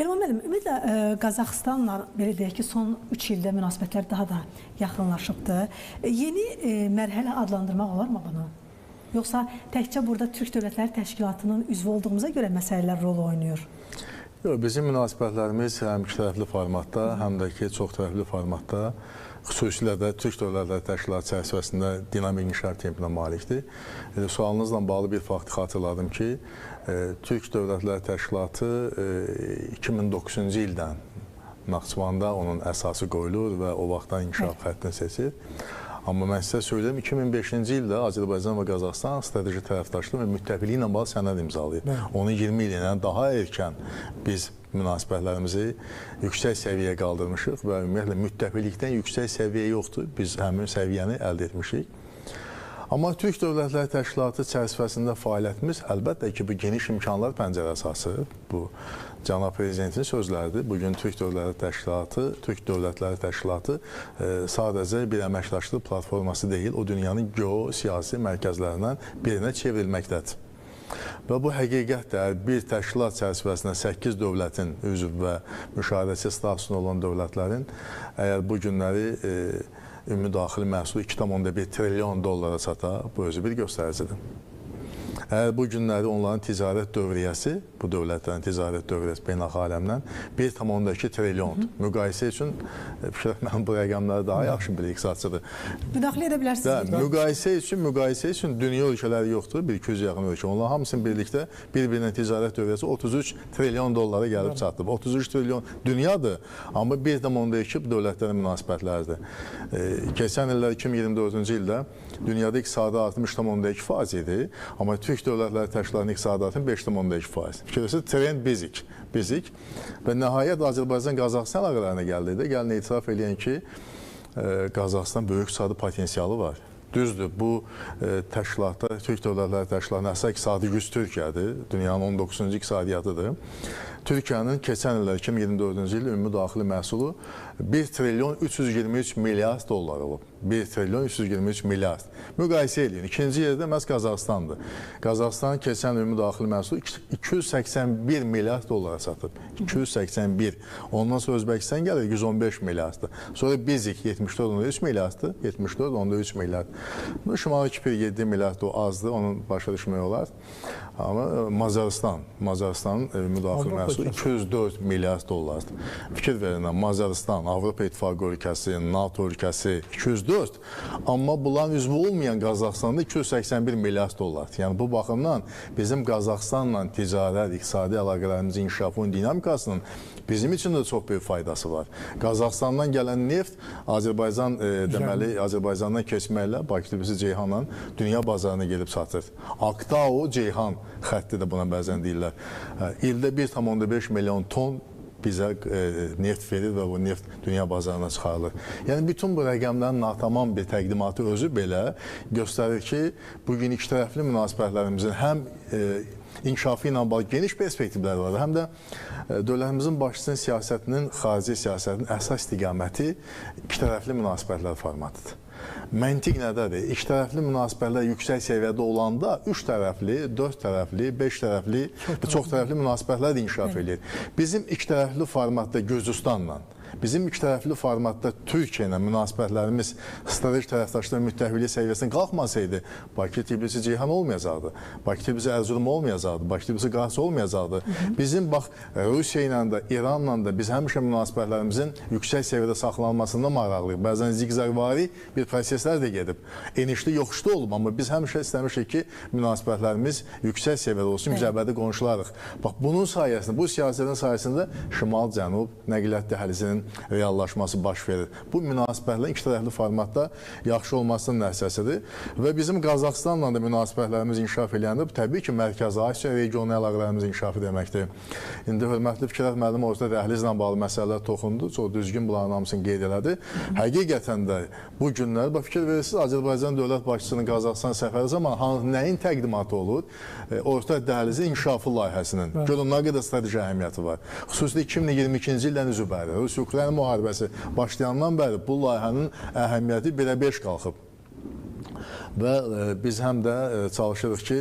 Elvan müəllim, ümumiyyətlə Qazaxıstanla belə deyək ki, son 3 ildə münasibətlər daha da yaxınlaşıbdır. Yeni mərhələ adlandırmaq olarmı bunu? Yoxsa təkcə burada Türk Dövlətləri Təşkilatının üzvü olduğumuza görə məsələlər rol oynayır? Yox, bizim münasibətlərimiz həm ikitərəfli formatda, həm də ki, çoxtərəfli formatda, xüsusilə də Türk Dövlətləri Təşkilatı çərçivəsində dinamik inkişaf tempinə malikdir. Sualınızla bağlı bir faktı xatırladım ki, Türk Dövlətləri Təşkilatı 2009-cu ildən Naxçıvanda onun əsası qoyulur və o vaxtdan inkişaf xəttini seçir. Amma mən sizə söyləyim, 2005-ci ildə Azərbaycan və Qazaxıstan strateji tərəfdaşlıq və müttəfiqliyi ilə bağlı sənəd imzalayıb. Onu 20 il ilə daha erkən biz münasibətlərimizi yüksək səviyyəyə qaldırmışıq və ümumiyyətlə müttəfiqlikdən yüksək səviyyə yoxdur. Biz həmin səviyyəni əldə etmişik. Amma Türk Dövlətləri Təşkilatı çərçivəsində fəaliyyətimiz əlbəttə ki, bu geniş imkanlar pəncərəsi açır. Bu Cənab Prezidentin sözləridir. Bugün Türk Dövlətləri Təşkilatı sadəcə bir əməkdaşlıq platforması deyil, o dünyanın geosiyasi mərkəzlərindən birinə çevrilməkdədir. Və bu həqiqətdir, bir təşkilat çərçivəsində 8 dövlətin üzv və müşahidəçi statusunda olan dövlətlərin əgər bu günləri ümumi daxili məhsulu 2,1 trilyon dollara çata, bu özü bir göstəricidir. Əgər bu günləri onların ticarət dövriyyəsi, bu dövlətlərin ticarət dövriyyəsi beynəlxalq aləmdən 1,2 trilyondur. Müqayisə üçün, mən bu rəqəmləri daha yaxşı bilir, iqtisadçıdır. Müdaxilə edə bilərsiniz. Müqayisə üçün dünya ölkələri yoxdur, 1-200 yaxın ölkə. Onlar hamısının birlikdə bir-birinin ticarət dövriyyəsi 33 trilyon dollara gəlib çatıb. 33 trilyon dünyadır, amma 1,2 dövlətlərin münasibətləridir. Keçən illər 2024-cü ildə dünyada iqtisadi artım 3,2% idi, amma Türk Dövlətləri Təşkilatının iqtisadi artım 5,2%. Fikirləşir, trend bizik və nəhayət Azərbaycan-Qazaxıstan əlaqələrinə gəldikdə, gəlin etiraf eləyən ki, Qazaxıstan böyük iqtisadi potensialı var. Düzdür, bu təşkilatda, Türk Dövlətləri Təşkilatının əsas iqtisadi güc Türkiyədir, dünyanın 19-cu iqtisadiyyatıdır. Türkiyənin keçən illər 2024-cü il ümumi daxili məhsulu 1 trilyon 323 milyard dollar olub. 1 trilyon 323 milyard. Müqayisə edin. İkinci yerdə məhz Qazaxıstandır. Qazaxıstanın keçən ümumi daxili məhsulu 281 milyard dollara çatıb. 281. Ondan sonra Özbəkistan gəlir 115 milyarddır. Sonra Bizik 74,3 milyarddır. 74,3 milyard. Şimali Kipr 7 milyard o azdır. Onun başa düşmək olar. Amma Macarıstanın müdaxilə məhsulu 204 milyard dollardır. Fikir verin, Macarıstan, Avropa İttifaqı ölkəsi, NATO ölkəsi 204, amma bunların üzvü olmayan Qazaxıstanda 281 milyard dollardır. Yəni bu baxımdan bizim Qazaxıstanla ticarət, iqtisadi əlaqələrimizin inkişafının dinamikasının bizim üçün də çox böyük faydası var. Qazaxıstandan gələn neft Azərbaycandan keçməklə Bakı-Tbilisi-Ceyhanla dünya bazarına gelib çatır. Aktao-Ceyhan xətti də buna bəzən deyirlər. İldə 1,5 milyon ton bizə neft verir və bu neft dünya bazarına çıxarılır. Yəni, bütün bu rəqəmlərin natamam bir təqdimatı özü belə göstərir ki, bugün ikitərəfli münasibətlərimizin həm inkişafı ilə bağlı geniş perspektivlər var, həm də dövlətimizin başçısının siyasətinin, xarici siyasətinin əsas istiqaməti ikitərəfli münasibətlər formatıdır. Məntiq nədədir? İkitərəfli münasibətlər yüksək səviyyədə olanda 3 tərəfli, 4 tərəfli, 5 tərəfli və çox tərəfli münasibətlər də inkişaf edir. Bizim ikitərəfli formatda Gürcüstanla, bizim ikitərəfli formatda Türkiyə ilə münasibətlərimiz strateji tərəfdaşlıq müttəfiqlik səviyyəsindən qalxmasaydı, Bakı-Tbilisi-Ceyhan olmayacaqdı, Bakı-Tbilisi-Ərzurum olmayacaqdı, Bakı-Tbilisi-Qarşı olmayacaqdı. Bizim bax, Rusiya ilə də, İranla da biz həmişə münasibətlərimizin yüksək səviyyədə saxlanmasında maraqlıyıq. Bəzən zigzagvari bir proseslər də gedib. Enişli, yoxuşlu olub, amma biz həmişə istəmişik ki, münasibətlərimiz yüksək səviyyədə olsun, biz əbədi qonşularıq. Bax, bunun sayəsində, bu siyasətin sayəsində Şimal-Cənub nəqliyyat dəhlizinin reallaşması baş verir. Bu münasibətlərin iki tərəfli formatda yaxşı olmasının nəticəsidir və bizim Qazaxıstanla da münasibətlərimiz inkişaf edəndə bu təbii ki, Mərkəzi Asiya regionu əlaqələrimiz inkişafı deməkdir. İndi hörmətli Fikrət müəllim orada dəhlizlə bağlı məsələlər toxundu, çox düzgün bunların hamısını qeyd elədi. Həqiqətən də bu günlər, fikir verirsiniz, Azərbaycan dövlət başçısının Qazaxıstan səfəri zamanı nəyin təqdimatı olur? Orta dəhlizin inkişafı layihəsinin. Görün, nə qədər strateji əhəmiyyəti var. Xüsusilə 2022-ci ildən üzü bəri, Rusiya-Ukrayna müharibəsi başlayandan bəri bu layihənin əhəmiyyəti 1-5 qalxıb. və biz həm də çalışırıq ki,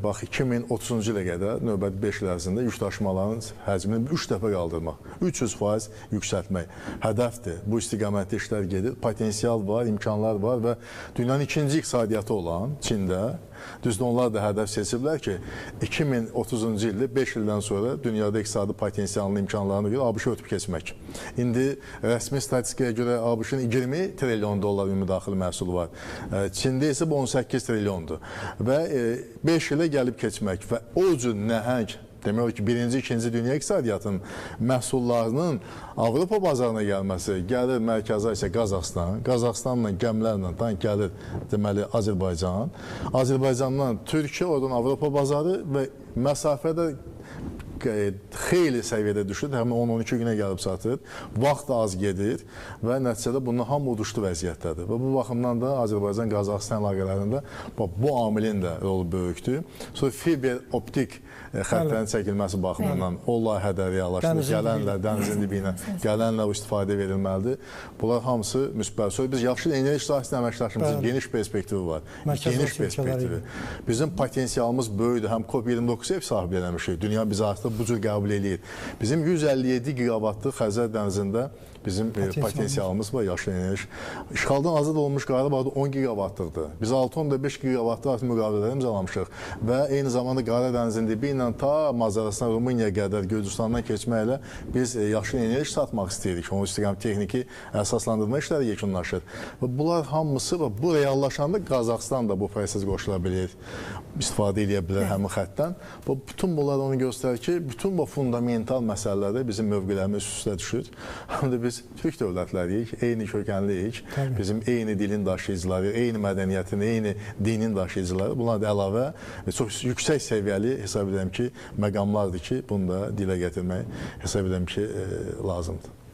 bax 2030-cu ilə qədər növbəti 5 il ərzində yükdaşımaların həcmini 3 dəfə qaldırmaq, 300% yüksəltmək hədəfdir. Bu istiqamətdə işlər gedir, potensial var, imkanlar var və dünyanın ikinci iqtisadiyyatı olan Çində, düzdür, onlar da hədəf seçiblər ki, 2030-cu ildə 5 ildən sonra dünyada iqtisadi potensialının imkanlarına görə ABŞ-ı ötüb keçmək. İndi rəsmi statistikaya görə ABŞ-ın 20 trilyon dollar ümumi-daxili məhsulu var. Çində isə bu 18 trilyondur. Və 5 ilə gəlib keçmək və o cür nəhəng, demək ki, birinci, ikinci dünya iqtisadiyyatının məhsullarının Avropa bazarına gəlməsi, gəlir Mərkəzi Asiya Qazaxıstan, Qazaxıstanla gəmilərlə tank gəlir deməli Azərbaycan, Azərbaycandan Türkiyə, oradan Avropa bazarı və məsafədə xeyli səviyyədə düşür, həmin 10-12 günə gəlib çatır, vaxt az gedir və nəticədə bundan hamı uduşdu vəziyyətdədir. Və bu baxımdan da Azərbaycan-Qazaxıstan əlaqələrində bu amilin də rolu böyükdür. Sonra fiber optik xəttlərin çəkilməsi baxımından o layihədə reallaşdır. Gələnlər dənizin dibinə, gələnlər istifadə verilməlidir. Bunlar hamısı müsbət. Sonra biz yaxşı enerji sahəsində əməkdaşlığımızın geniş perspektivi var. Geniş perspektivi. Bizim potensialımız böyükdür. Həm COP29 ev sahibi eləmişik. Dünya bizi artıq bu cür qəbul edir. Bizim 157 giqavatlıq Xəzər dənizində bizim potensialımız var, yaşlı enerji. İşğaldan azad olmuş Qarabağda 10 giqavatlıqdır. Biz 6.5 giqavatlıq artıq müqavilələr imzalamışıq və eyni zamanda Qara dənizin dibi ilə ta Macarıstan, Rumuniyaya qədər Gürcüstandan keçməklə biz yaşlı enerji satmaq istəyirik. Onun istiqam texniki əsaslandırma işləri yekunlaşır. Və bunlar hamısı və bu reallaşanda Qazaxıstan da bu proses qoşula bilir, istifadə edə bilər həmin xəttdən. Və bütün bunlar onu göstərir ki, bütün bu fundamental məsələlərdə bizim mövqelərimiz üstə düşür. Həm də biz Türk dövlətləriyik, eyni kökənliyik, bizim eyni dilin daşıyıcıları, eyni mədəniyyətin, eyni dinin daşıyıcıları. Bunlar da əlavə çox yüksək səviyyəli hesab edirəm ki, məqamlardır ki, bunu da dilə gətirmək hesab edirəm ki, lazımdır.